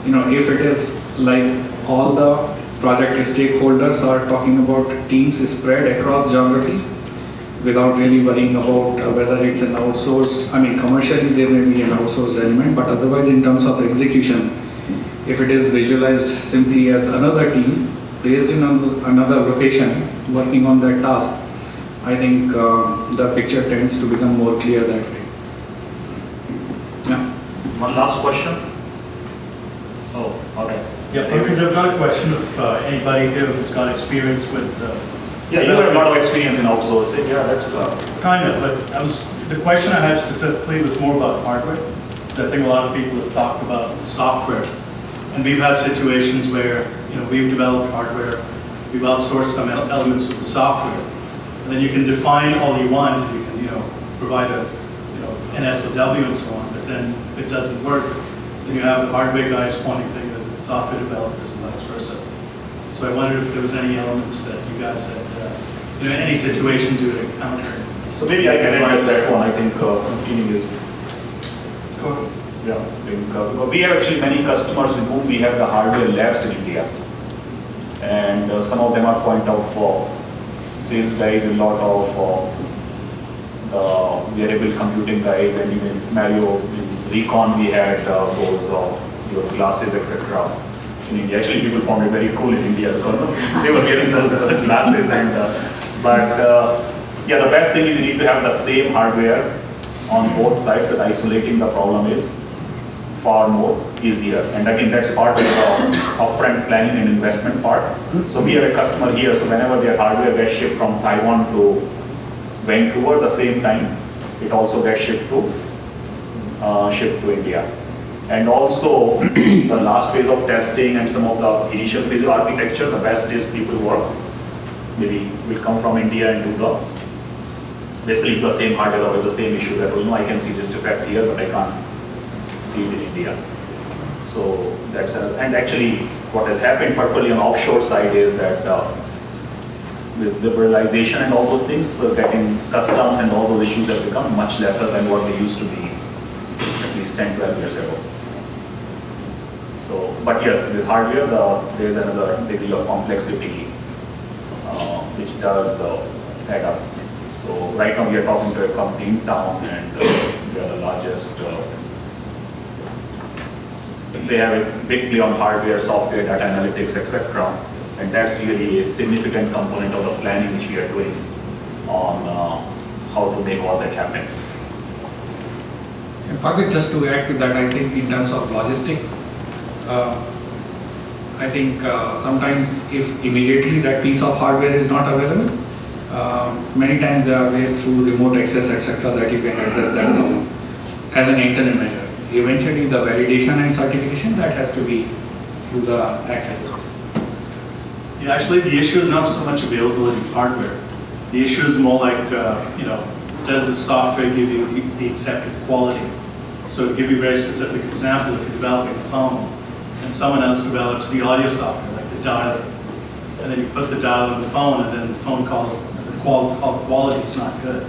S13: if it is like all the project stakeholders are talking about teams spread across geographies without really worrying about whether it's an outsourced, commercially there may be an outsourced element, but otherwise in terms of execution, if it is visualized simply as another team based in another location working on that task, I think the picture tends to become more clear that way. Yeah.
S1: One last question. Oh, okay.
S14: Yeah, I've got a question if anybody here who's got experience with...
S1: Yeah, you have a lot of experience in outsourcing. Yeah, that's...
S14: Kind of, but the question I had specifically was more about hardware. I think a lot of people have talked about software. And we've had situations where, we've developed hardware, we've outsourced some elements of the software. And then you can define all you want, you can, provide an SOW and so on, but then if it doesn't work, then you have the hardware guys pointing fingers at the software developers and vice versa. So I wondered if there was any elements that you guys had, any situations you would encounter.
S1: So maybe I can address that one. I think continuing is... Yeah, because we have actually many customers with whom we have the hardware labs in India. And some of them are point of sales guys, a lot of the variable computing guys, and even Mario in Recon, we had those your glasses, etc. In India, actually, people found it very cool in India because they were wearing those glasses. And yeah, the best thing is you need to have the same hardware on both sides. That isolating the problem is far more easier. And again, that's part of the upfront planning and investment part. So we have a customer here, so whenever their hardware gets shipped from Taiwan to Vancouver at the same time, it also gets shipped to India. And also, the last phase of testing and some of the initial phase of architecture, the best is people work. Maybe will come from India and do basically the same hardware or the same issue that, I can see this defect here, but I can't see it in India. So that's and actually what has happened particularly on offshore side is that with liberalization and all those things, getting customs and all those issues have become much lesser than what they used to be at least 10, 12 years ago. So, but yes, with hardware, there is another degree of complexity which does add up. So right now we are talking to a company in town, and they are the largest. They have a big play on hardware, software, data analytics, etc. And that's really a significant component of the planning which we are doing on how to make all that happen.
S13: Pankaj, just to add to that, I think in terms of logistic, I think sometimes if immediately that piece of hardware is not available, many times there are ways through remote access, etc., that you can address that problem as an interim measure. Eventually, the validation and certification, that has to be through the actual.
S14: Yeah, actually, the issue is not so much availability of hardware. The issue is more like, does the software give you the accepted quality? So to give you a very specific example, if you're developing a phone and someone else develops the audio software, like the dialer, and then you put the dial in the phone and then the phone calls the quality is not good,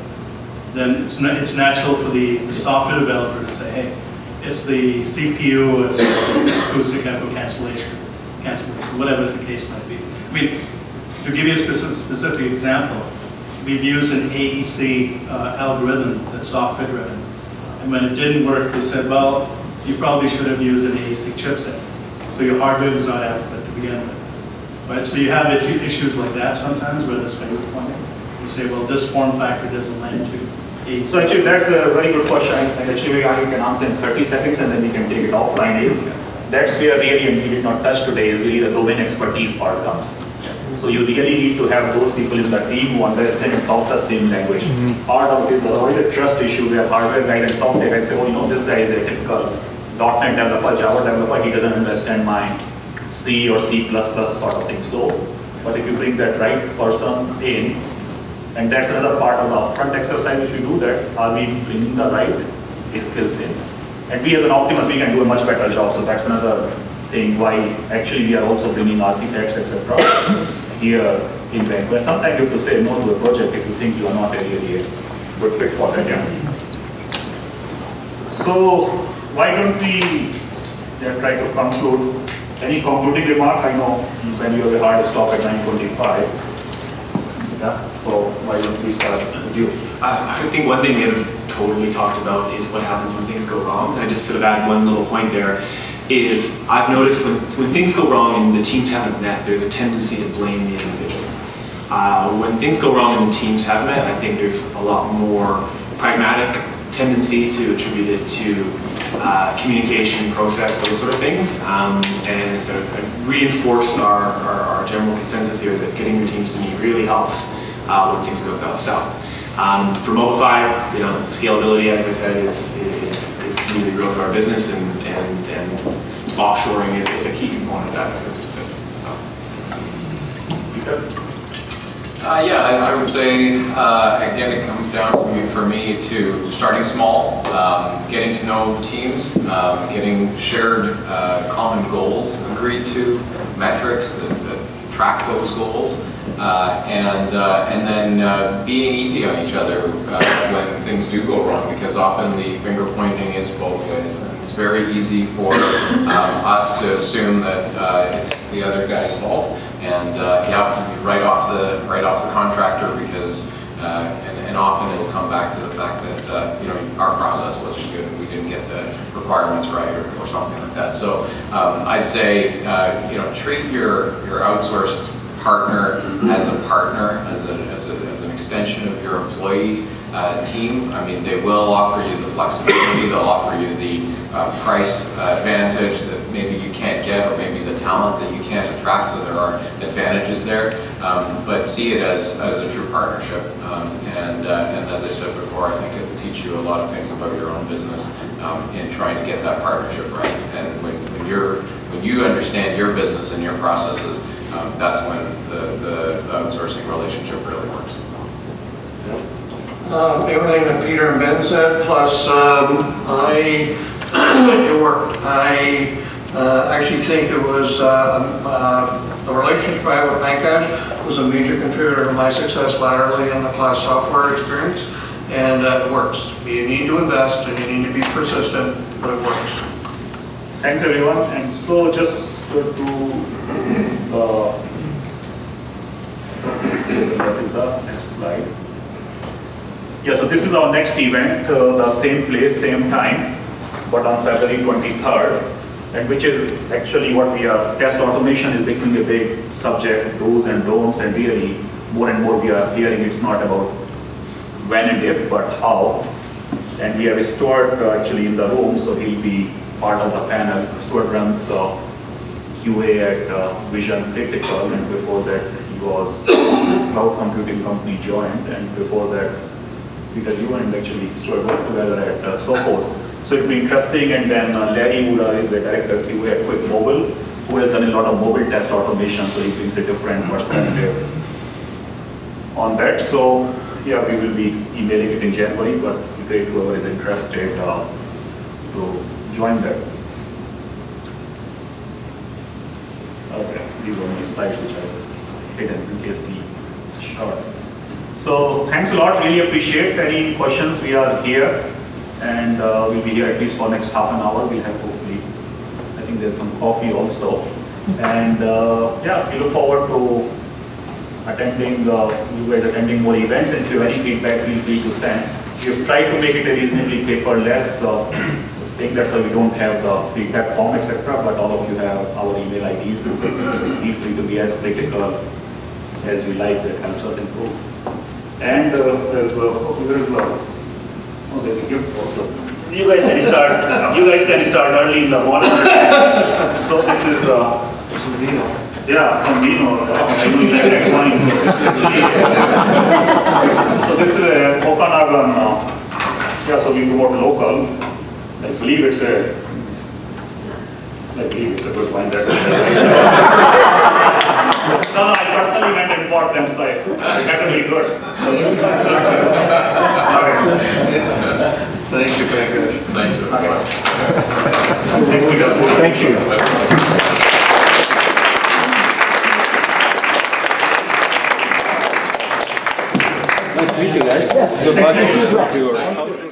S14: then it's natural for the software developer to say, hey, it's the CPU, it's the acoustic echo cancellation, whatever the case might be. I mean, to give you a specific example, we've used an AEC algorithm that's software driven. And when it didn't work, they said, well, you probably should have used an AEC chipset. So your hardware was not adequate to begin with. Right? So you have issues like that sometimes where there's finger pointing. You say, well, this form factor doesn't lend to AEC.
S1: So actually, that's a very good question. And actually, I can answer in 30 seconds and then we can take it offline. That's where really, and we did not touch today, is really the domain expertise part comes. So you really need to have those people in the team who understand and talk the same language. Part of it is always a trust issue where hardware guys and software guys say, oh, this guy is a typical .NET developer, Java developer, he doesn't understand my C or C++ sort of thing. So, but if you bring that right person in, and that's another part of the upfront exercise which we do, that are we bringing the right skills in? And we as an Optimus, we can do a much better job. So that's another thing why actually we are also bringing architects, etc. here in Vancouver. Sometimes you have to say no to a project if you think you are not really a good fit for that. Yeah. So why don't we try to conclude? Any concluding remark? I know when you have a hard stop at 9:25. Yeah. So why don't we start with you?
S4: I think one thing we haven't totally talked about is what happens when things go wrong. And I just sort of add one little point there. Is I've noticed when things go wrong and the teams haven't met, there's a tendency to blame the individual. When things go wrong and the teams have met, I think there's a lot more pragmatic tendency to attribute it to communication, process, those sort of things, and sort of reinforce our general consensus here that getting your teams to meet really helps when things go south. For Mobify, scalability, as I said, is key to the growth of our business, and offshoring is a key component of that.
S3: I would say, again, it comes down to, for me, to starting small, getting to know the teams, getting shared common goals, agreed to metrics that track those goals, and then being easy on each other when things do go wrong, because often the finger pointing is both ways. It's very easy for us to assume that it's the other guy's fault, and right off the contractor, because and often it'll come back to the fact that, our process wasn't good, we didn't get the requirements right or something like that. So I'd say, treat your outsourced partner as a partner, as an extension of your employee team. I mean, they will offer you the flexibility, they'll offer you the price advantage that maybe you can't get, or maybe the talent that you can't attract, so there are advantages there. But see it as a true partnership. And as I said before, I think it will teach you a lot of things about your own business in trying to get that partnership right. And when you understand your business and your processes, that's when the outsourcing relationship really works.
S2: Everything that Peter and Ben said, plus it worked. I actually think it was the relationship I had with Pankaj was a major contributor to my success laterally in the class software experience, and it works. You need to invest and you need to be persistent, but it works.
S1: Thanks everyone. And so just to what is the next slide? Yeah, so this is our next event, the same place, same time, but on February 23rd, and which is actually what we are, test automation is becoming a big subject, do's and don'ts, and really more and more we are hearing it's not about when and if, but how. And we have Stuart actually in the room, so he'll be part of the panel. Stuart runs QA at Vision Critical, and before that he was cloud computing company joined, and before that Peter, you and actually Stuart worked together at Turfus. So it'll be interesting. And then Larry Uda is the director QA at Quick Mobile, who has done a lot of mobile test automation, so he brings a different perspective on that. So yeah, we will be emailing it in January, but it'll be great whoever is interested to join that. Okay, these are my slides which I hidden in case we short. So thanks a lot, really appreciate. Any questions, we are here, and we'll be here at least for next half an hour. We'll have hopefully, I think there's some coffee also. And yeah, we look forward to attending, you guys attending more events, and if you have any feedback, feel free to send. We've tried to make it a reasonably paperless thing, that's why we don't have the feedback form, etc. But all of you have our email IDs. Feel free to be as critical as you like, that helps us improve. And there's a gift also. You guys can start early in the morning. So this is some vino. Yeah, some vino. So this is a Okanagan. Yeah, so we promote local. I believe it's a good wine. That's what No, I personally went and bought them, so it better be good.
S2: Thank you, Pankaj.
S3: Thanks.
S1: Next week. Thank you.
S7: Nice to meet you guys. Yes. Good luck.